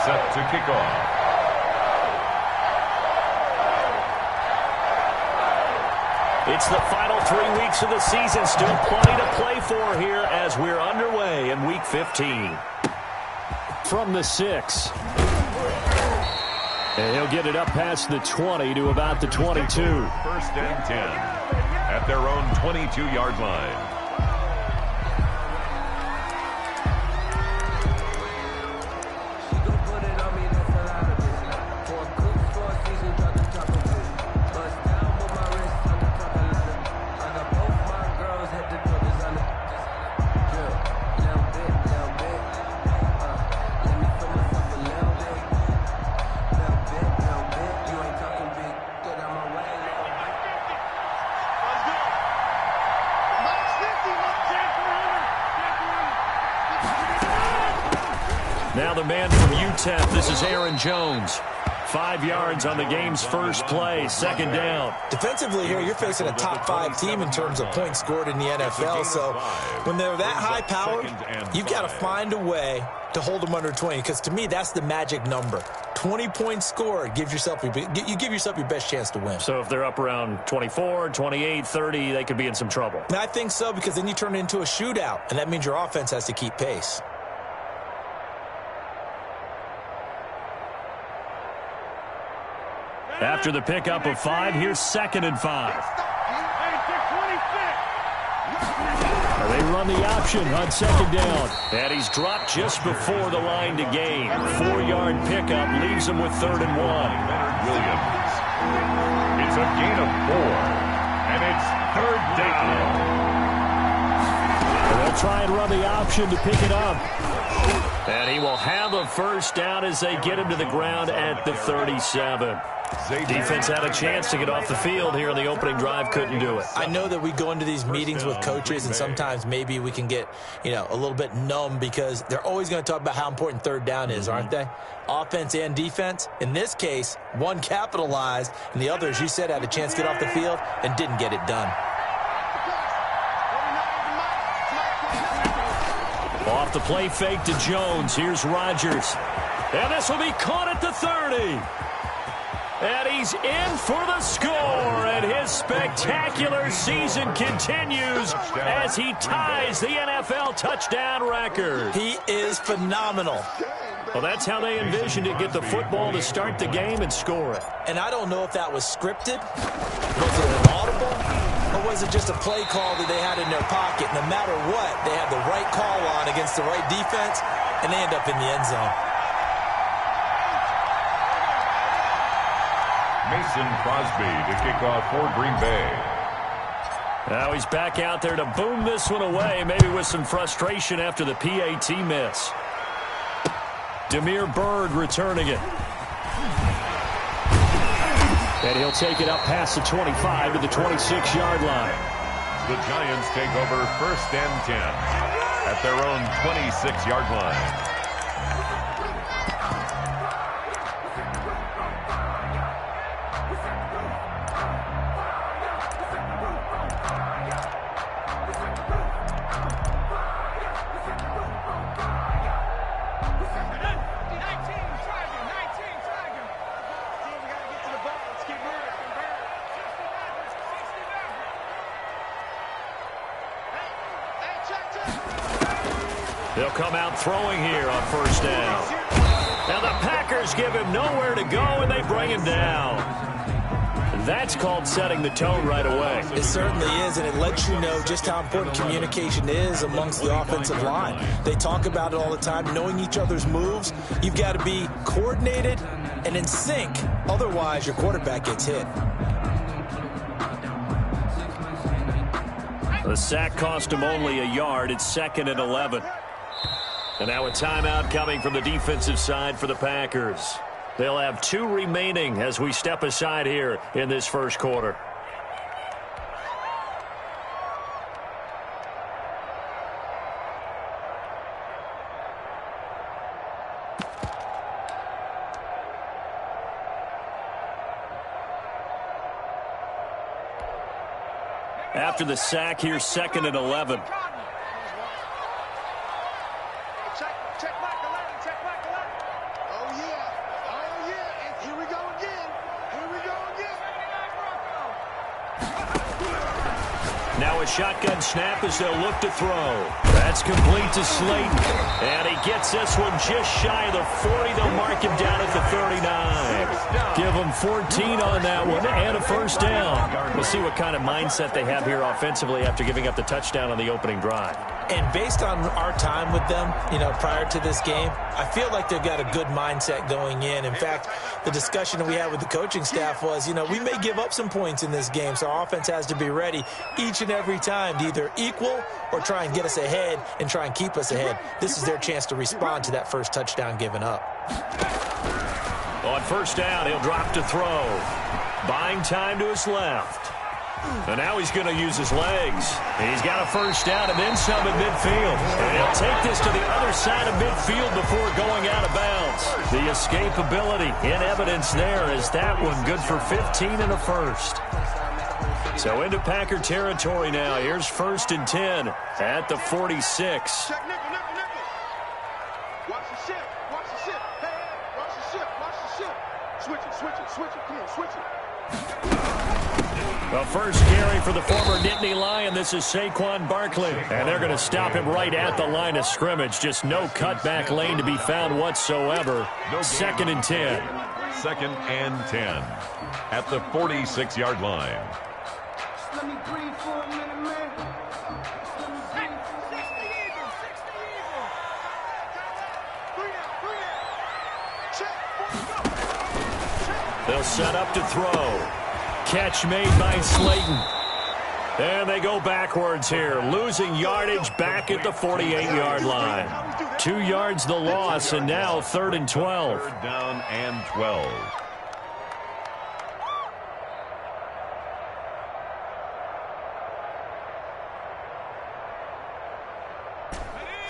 set to kick off. It's the final 3 weeks of the season. Still plenty to play for here as we're underway in Week 15. From the 6. And he'll get it up past the 20 to about the 22. First and 10 at their own 22-yard line. Now the man from UTEP, this is Aaron Jones. 5 yards on the game's first play, second down. Defensively here, you're facing a top 5 team in terms of points scored in the NFL. So when they're that high-powered, you've got to find a way to hold them under 20. Because to me, that's the magic number. 20 points scored, you give yourself your best chance to win. So if they're up around 24, 28, 30, they could be in some trouble. And I think so, because then you turn it into a shootout, and that means your offense has to keep pace. After the pickup of 5, here's 2nd and 5. They run the option on 2nd down. And he's dropped just before the line to gain. 4-yard pickup leaves him with 3rd and 1. Williams. It's a gain of 4. And it's 3rd down. And they'll try and run the option to pick it up. And he will have a first down as they get him to the ground at the 37. Defense had a chance to get off the field here in the opening drive, couldn't do it. I know that we go into these meetings with coaches, and sometimes maybe we can get, a little bit numb because they're always going to talk about how important 3rd down is, aren't they? Offense and defense. In this case, one capitalized, and the other, as you said, had a chance to get off the field and didn't get it done. Off the play fake to Jones. Here's Rodgers. And this will be caught at the 30. And he's in for the score, and his spectacular season continues as he ties the NFL touchdown record. He is phenomenal. Well, that's how they envisioned it, get the football to start the game and score it. And I don't know if that was scripted, was it an audible, or was it just a play call that they had in their pocket? No matter what, they had the right call on against the right defense, and they end up in the end zone. Mason Crosby to kick off for Green Bay. Now he's back out there to boom this one away, maybe with some frustration after the PAT miss. Damiere Byrd returning it. And he'll take it up past the 25 to the 26-yard line. The Giants take over 1st and 10 at their own 26-yard line. They'll come out throwing here on 1st down. Now the Packers give him nowhere to go, and they bring him down. That's called setting the tone right away. It certainly is, and it lets you know just how important communication is amongst the offensive line. They talk about it all the time, knowing each other's moves. You've got to be coordinated and in sync. Otherwise, your quarterback gets hit. The sack cost him only a yard. It's 2nd and 11. And now a timeout coming from the defensive side for the Packers. They'll have 2 remaining as we step aside here in this first quarter. After the sack, here's 2nd and 11. Check back 11, check back 11. Oh, Now a shotgun snap as they'll look to throw. That's complete to Slayton. And he gets this one just shy of the 40. They'll mark him down at the 39. Give him 14 on that one and a first down. We'll see what kind of mindset they have here offensively after giving up the touchdown on the opening drive. And based on our time with them, prior to this game, I feel like they've got a good mindset going in. In fact, the discussion that we had with the coaching staff was, we may give up some points in this game, so our offense has to be ready each and every time to either equal or try and get us ahead and try and keep us ahead. This is their chance to respond to that first touchdown given up. On first down, he'll drop to throw. Buying time to his left. And now he's going to use his legs. He's got a first down and then some at midfield. And he'll take this to the other side of midfield before going out of bounds. The escapability in evidence there is that one good for 15 and a first. So into Packer territory now. Here's 1st and 10 at the 46. Check nickel, nickel, nickel. Watch the ship, watch the ship. Hey, watch the ship, watch the ship. Switch it, switch it, switch it. Come on, switch it. The first carry for the former Nittany Lion. This is Saquon Barkley. And they're going to stop him right at the line of scrimmage. Just no cutback lane to be found whatsoever. 2nd and 10. 2nd and 10 at the 46-yard line. Let me breathe for a minute, man. They'll set up to throw. Catch made by Slayton. And they go backwards here, losing yardage back at the 48-yard line. 2 yards the loss, and now 3rd and 12. 3rd down and 12.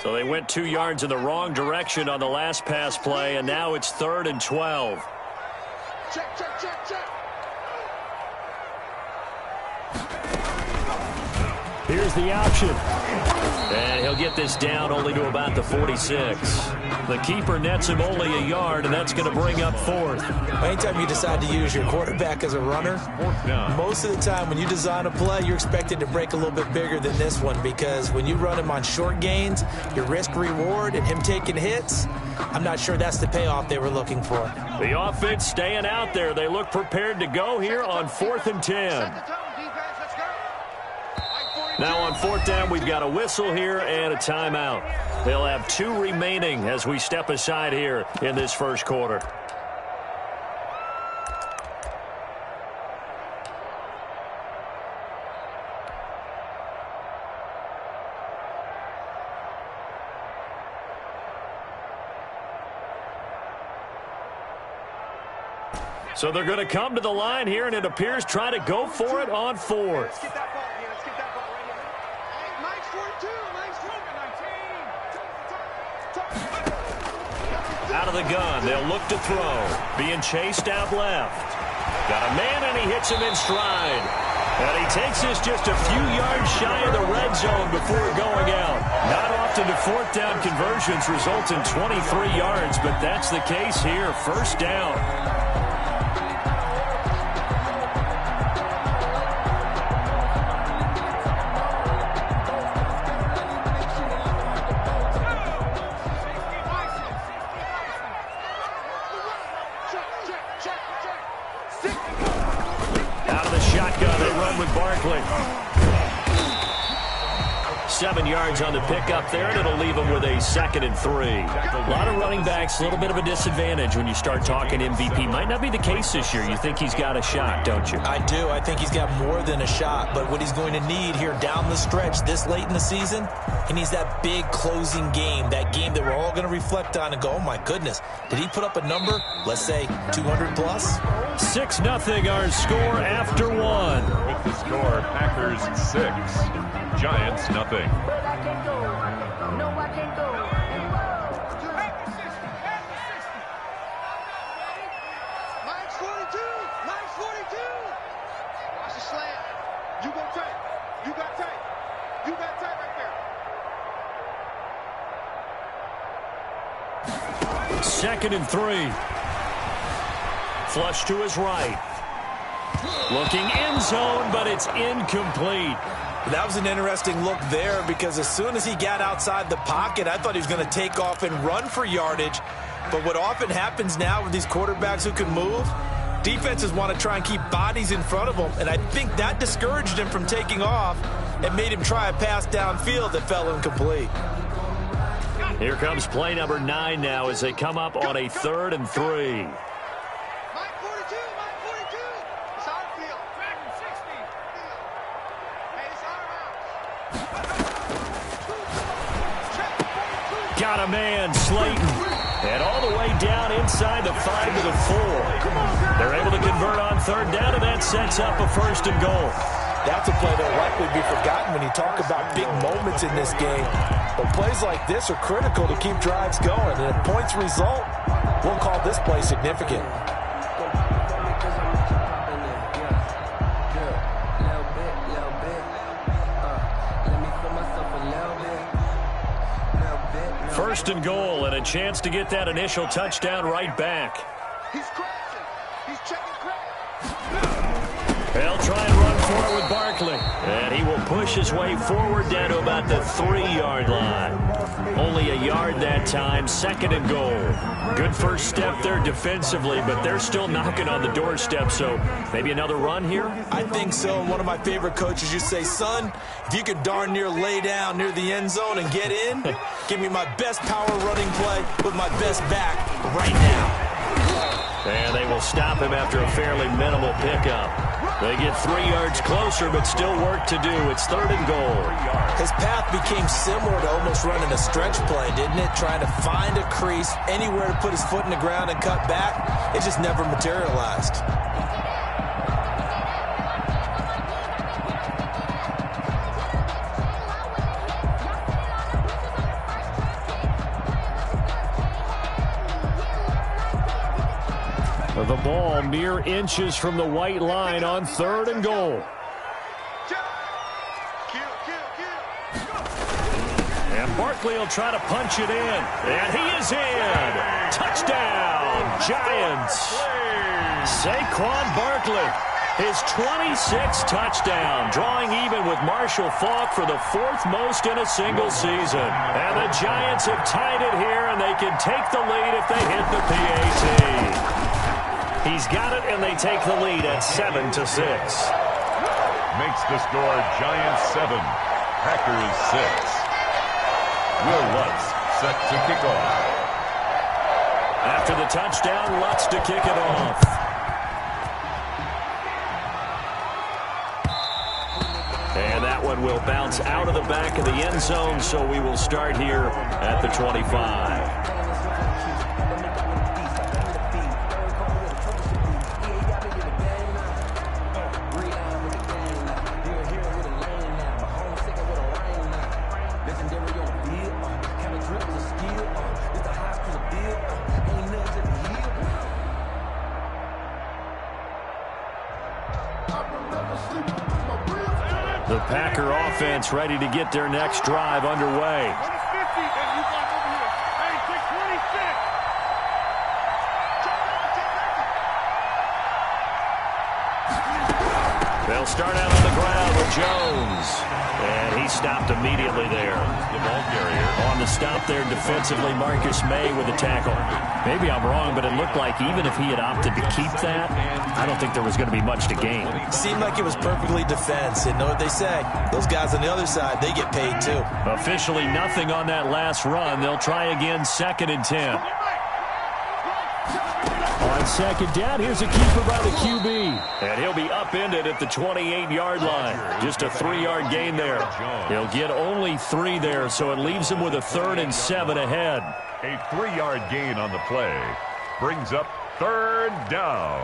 So they went 2 yards in the wrong direction on the last pass play, and now it's 3rd and 12. Check, check, check, check. Here's the option. And he'll get this down only to about the 46. The keeper nets him only a yard, and that's going to bring up 4th. Anytime you decide to use your quarterback as a runner, most of the time when you design a play, you're expected to break a little bit bigger than this one, because when you run him on short gains, your risk-reward and him taking hits, I'm not sure that's the payoff they were looking for. The offense staying out there. They look prepared to go here on 4th and 10. Now on 4th down, we've got a whistle here and a timeout. They'll have 2 remaining as we step aside here in this first quarter. So they're going to come to the line here, and it appears try to go for it on 4th. Let's get that ball here. Let's get that ball right here. Hey, Mike's 42. Mike's 19. Out of the gun, they'll look to throw. Being chased out left. Got a man, and he hits him in stride. And he takes this just a few yards shy of the red zone before going out. Not often do 4th down conversions result in 23 yards, but that's the case here. 1st down. With Barkley. 7 yards on the pickup there, and it'll leave him with a 2nd and 3. A lot of running backs, a little bit of a disadvantage when you start talking MVP. Might not be the case this year. You think he's got a shot, don't you? I do. I think he's got more than a shot, but what he's going to need here down the stretch this late in the season, he needs that big closing game, that game that we're all going to reflect on and go, oh my goodness, did he put up a number, let's say 200 plus? 6-0 our score after 1. With the score, Packers 6, Giants nothing. Mike's 42. Mike's 42. Watch the slant. You go tight. You got tight. You got tight right there. 2nd and 3. Flush to his right. Looking end zone, but it's incomplete. That was an interesting look there because as soon as he got outside the pocket, I thought he was going to take off and run for yardage. But what often happens now with these quarterbacks who can move, defenses want to try and keep bodies in front of them, and I think that discouraged him from taking off and made him try a pass downfield that fell incomplete. Here comes play number 9 now as they come up on a 3rd and 3. Got a man, Slayton. And all the way down inside the 5 to the 4. They're able to convert on 3rd down, and that sets up a 1st and goal. That's a play that'll likely be forgotten when you talk about big moments in this game. But plays like this are critical to keep drives going. And if points result, we'll call this play significant. First and goal, and a chance to get that initial touchdown right back. He's crashing. He's checking crash. They'll try and run for it with Barkley. And he will push his way forward down to about the 3-yard line. Only a yard that time, 2nd and goal. Good first step there defensively, but they're still knocking on the doorstep, so maybe another run here? I think so. And one of my favorite coaches used to say, son, if you could darn near lay down near the end zone and get in, give me my best power running play with my best back right now. And they will stop him after a fairly minimal pickup. They get 3 yards closer, but still work to do. It's 3rd and goal. His path became similar to almost running a stretch play, didn't it? Trying to find a crease, anywhere to put his foot in the ground and cut back. It just never materialized. The ball mere inches from the white line on 3rd and goal. And Barkley will try to punch it in. And he is in. Touchdown, Giants. Saquon Barkley, his 26th touchdown, drawing even with Marshall Faulk for the 4th most in a single season. And the Giants have tied it here, and they can take the lead if they hit the PAT. He's got it, and they take the lead at 7-6. Makes the score Giants 7, Packers 6. Will Lutz set to kick off. After the touchdown, Lutz to kick it off. And that one will bounce out of the back of the end zone, so we will start here at the 25. The Packer offense ready to get their next drive underway. They'll start out on the ground with Jones. And he stopped immediately there. The ball carrier. On the stop there defensively, Marcus May with a tackle. Maybe I'm wrong, but it looked like even if he had opted to keep that, I don't think there was going to be much to gain. Seemed like it was perfectly defense. And know what they say? Those guys on the other side, they get paid too. Officially nothing on that last run. They'll try again, 2nd and 10. On 2nd down, here's a keeper by the QB. And he'll be upended at the 28-yard line. Just a 3-yard gain there. He'll get only 3 there, so it leaves him with a 3rd and 7 ahead. A 3-yard gain on the play brings up 3rd down.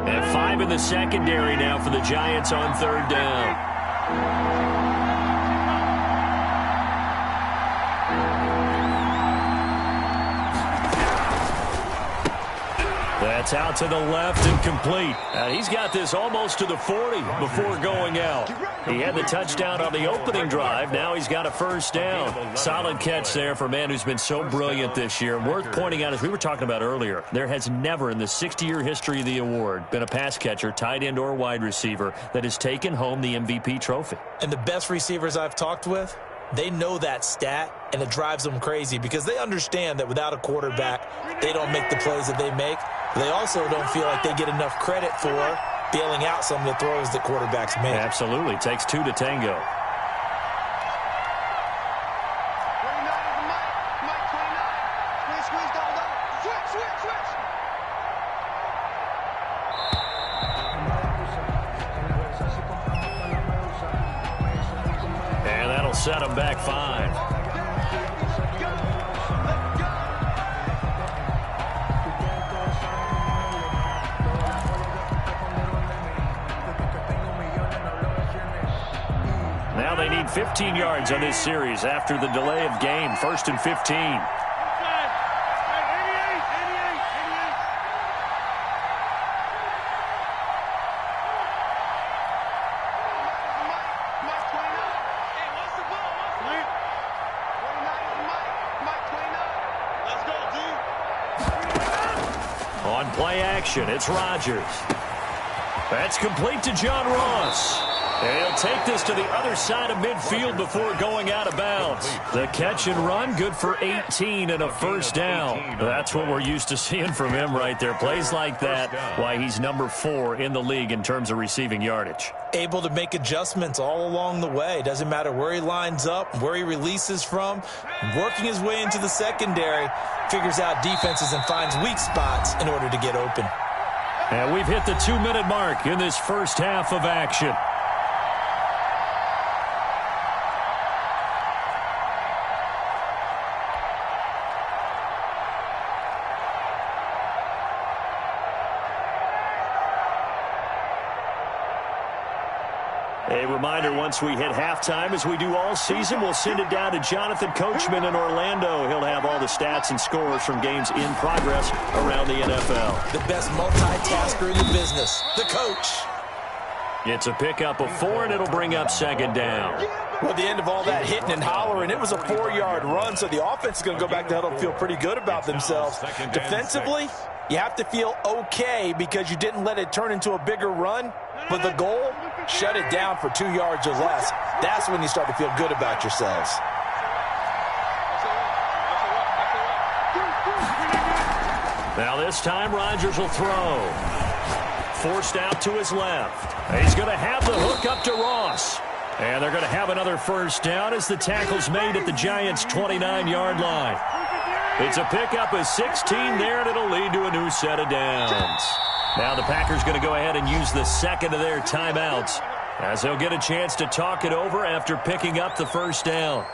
And 5 in the secondary now for the Giants on 3rd down. That's out to the left and complete. And he's got this almost to the 40 before going out. He had the touchdown on the opening drive. Now he's got a first down. Solid catch there for a man who's been so brilliant this year. Worth pointing out, as we were talking about earlier, there has never in the 60-year history of the award been a pass catcher, tight end, or wide receiver that has taken home the MVP trophy. And the best receivers I've talked with, they know that stat, and it drives them crazy because they understand that without a quarterback, they don't make the plays that they make. They also don't feel like they get enough credit for bailing out some of the throws that quarterbacks make. Absolutely. Takes two to tango. And that'll set them back 5. Now they need 15 yards on this series after the delay of game. 1st and 15. On play action, it's Rodgers. That's complete to John Ross. And he'll take this to the other side of midfield before going out of bounds. The catch and run, good for 18 and a first down. That's what we're used to seeing from him right there. Plays like that, why he's number 4 in the league in terms of receiving yardage. Able to make adjustments all along the way. Doesn't matter where he lines up, where he releases from. Working his way into the secondary, figures out defenses and finds weak spots in order to get open. And we've hit the 2-minute mark in this first half of action. A reminder, once we hit halftime, as we do all season, we'll send it down to Jonathan Coachman in Orlando. He'll have all the stats and scores from games in progress around the NFL. The best multitasker in the business, the coach. It's a pickup of 4, and it'll bring up 2nd down. Well, at the end of all that hitting and hollering, it was a 4-yard run, so the offense is going to go back to huddle and feel pretty good about themselves. Defensively, you have to feel okay because you didn't let it turn into a bigger run, but the goal, shut it down for 2 yards or less. That's when you start to feel good about yourselves. Now this time Rodgers will throw. Forced out to his left. He's going to have the hook up to Ross. And they're going to have another first down as the tackle's made at the Giants' 29-yard line. It's a pickup of 16 there, and it'll lead to a new set of downs. Now the Packers going to go ahead and use the second of their timeouts as they'll get a chance to talk it over after picking up the first down.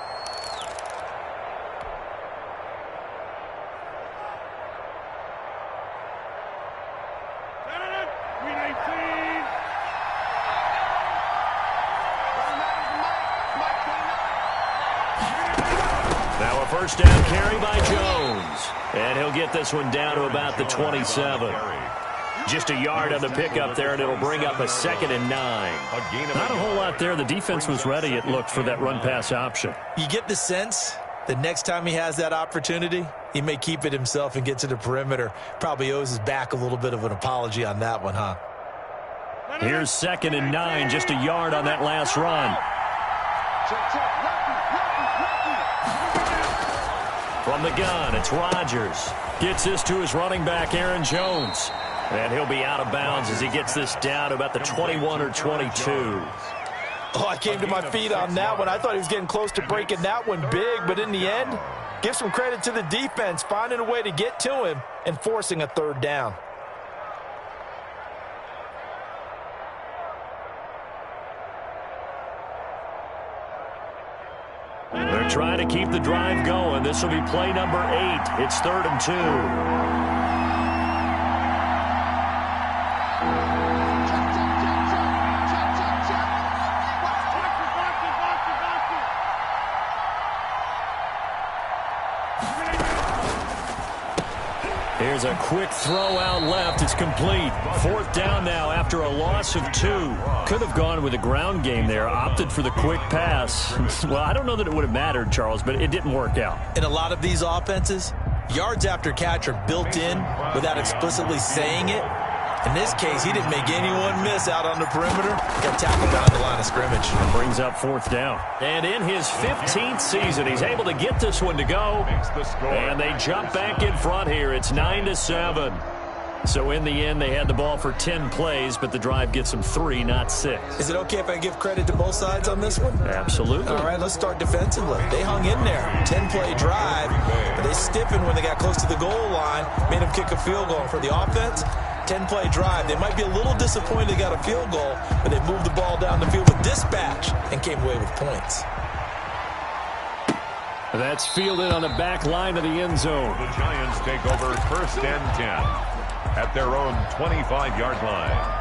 Now a first down carry by Jones. And he'll get this one down to about the 27. Just a yard on the pickup there, and it'll bring up a 2nd and 9. Not a whole lot there. The defense was ready, it looked, for that run-pass option. You get the sense that next time he has that opportunity, he may keep it himself and get to the perimeter. Probably owes his back a little bit of an apology on that one, huh? Here's 2nd and 9, just a yard on that last run. From the gun, it's Rodgers. Gets this to his running back, Aaron Jones. And he'll be out of bounds as he gets this down to about the 21 or 22. Oh, I came to my feet on that one. I thought he was getting close to breaking that one big, but in the end, give some credit to the defense, finding a way to get to him and forcing a 3rd down. They're trying to keep the drive going. This will be play number 8. It's 3rd and 2. Here's a quick throw out left. It's complete. 4th down now after a loss of 2. Could have gone with a ground game there. Opted for the quick pass. Well, I don't know that it would have mattered, Charles, but it didn't work out. In a lot of these offenses, yards after catch are built in without explicitly saying it. In this case, he didn't make anyone miss out on the perimeter. Got tackled down the line of scrimmage. And brings up 4th down. And in his 15th season, he's able to get this one to go. And they jump back in front here. It's 9-7. So in the end, they had the ball for 10 plays, but the drive gets them 3, not 6. Is it okay if I give credit to both sides on this one? Absolutely. All right, let's start defensively. They hung in there. 10-play drive, but they stiffened when they got close to the goal line, made them kick a field goal. For the offense, 10-play drive. They might be a little disappointed they got a field goal, but they moved the ball down the field with dispatch and came away with points. That's fielded on the back line of the end zone. The Giants take over 1st and 10 at their own 25-yard line.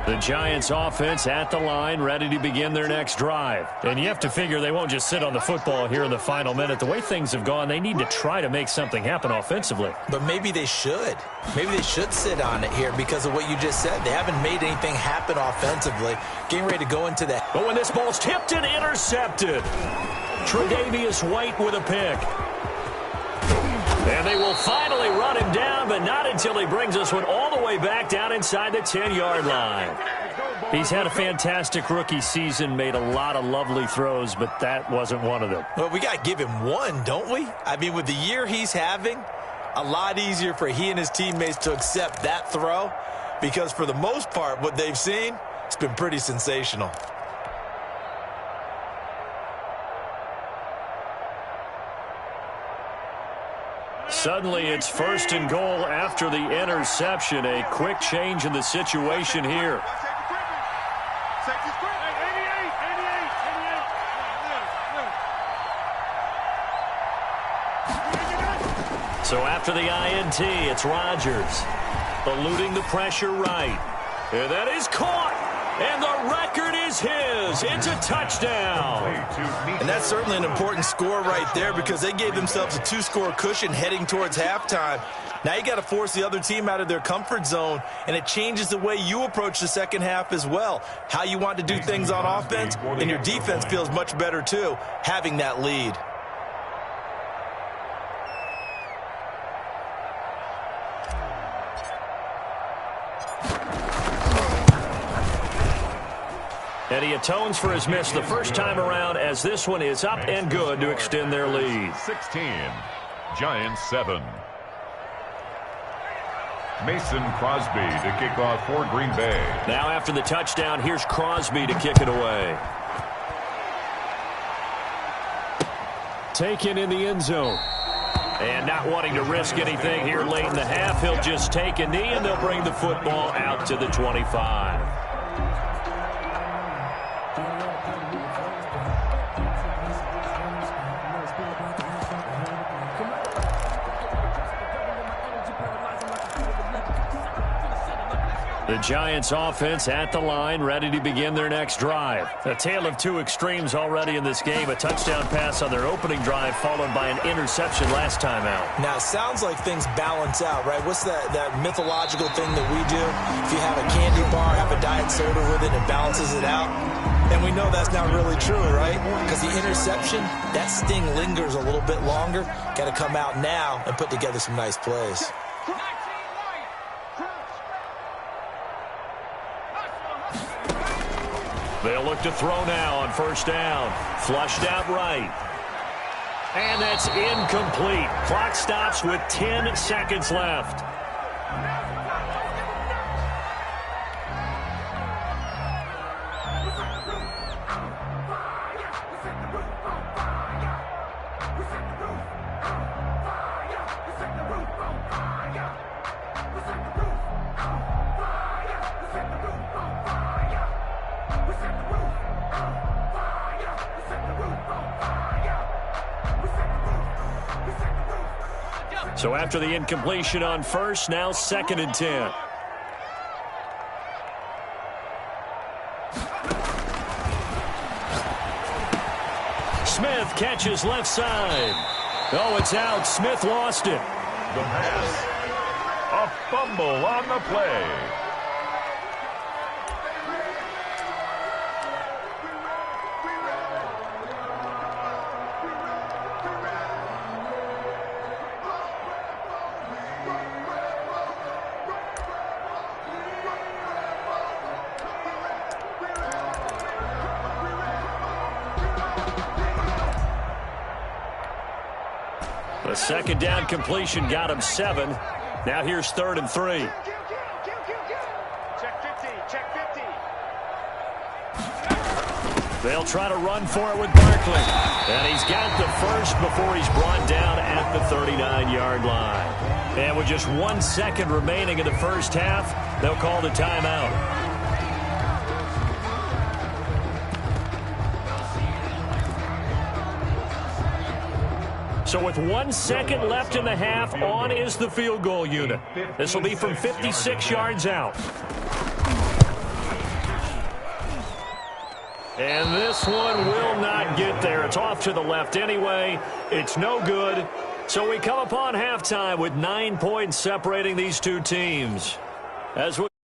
The Giants offense at the line, ready to begin their next drive. And you have to figure they won't just sit on the football here in the final minute. The way things have gone, they need to try to make something happen offensively. But maybe they should. Maybe they should sit on it here because of what you just said. They haven't made anything happen offensively. Getting ready to go into that. But when this ball's tipped and intercepted, Tre'Davious White with a pick. And they will finally run him down, but not until he brings this one all the way back down inside the 10-yard line. He's had a fantastic rookie season, made a lot of lovely throws, but that wasn't one of them. Well, we got to give him one, don't we? I mean, with the year he's having, a lot easier for he and his teammates to accept that throw because for the most part, what they've seen, it's been pretty sensational. Suddenly, it's 1st and goal after the interception. A quick change in the situation here. So after the INT, it's Rodgers. Eluding the pressure right. And that is caught. And the record is his. It's a touchdown. And that's certainly an important score right there because they gave themselves a 2-score cushion heading towards halftime. Now you got to force the other team out of their comfort zone, and it changes the way you approach the second half as well. How you want to do things on offense, and your defense feels much better too, having that lead. And he atones for his miss the first time around as this one is up and good to extend their lead. 16, Giants 7. Mason Crosby to kick off for Green Bay. Now after the touchdown, here's Crosby to kick it away. Taken in the end zone. And not wanting to risk anything here late in the half, he'll just take a knee and they'll bring the football out to the 25. The Giants offense at the line, ready to begin their next drive. A tale of two extremes already in this game. A touchdown pass on their opening drive, followed by an interception last time out. Now, it sounds like things balance out, right? What's that mythological thing that we do? If you have a candy bar, have a diet soda with it, it balances it out. And we know that's not really true, right? Because the interception, that sting lingers a little bit longer. Got to come out now and put together some nice plays. They'll look to throw now on first down. Flushed out right. And that's incomplete. Clock stops with 10 seconds left. So after the incompletion on first, now 2nd and 10. Smith catches left side. Oh, it's out. Smith lost it. The pass. A fumble on the play. The second down completion got him 7. Now here's 3rd and 3. Check 50, check 50. They'll try to run for it with Barkley. And he's got the first before he's brought down at the 39-yard line. And with just 1 second remaining in the first half, they'll call the timeout. So with 1 second left in the half, on is the field goal unit. This will be from 56 yards out. And this one will not get there. It's off to the left anyway. It's no good. So we come upon halftime with 9 points separating these two teams. As we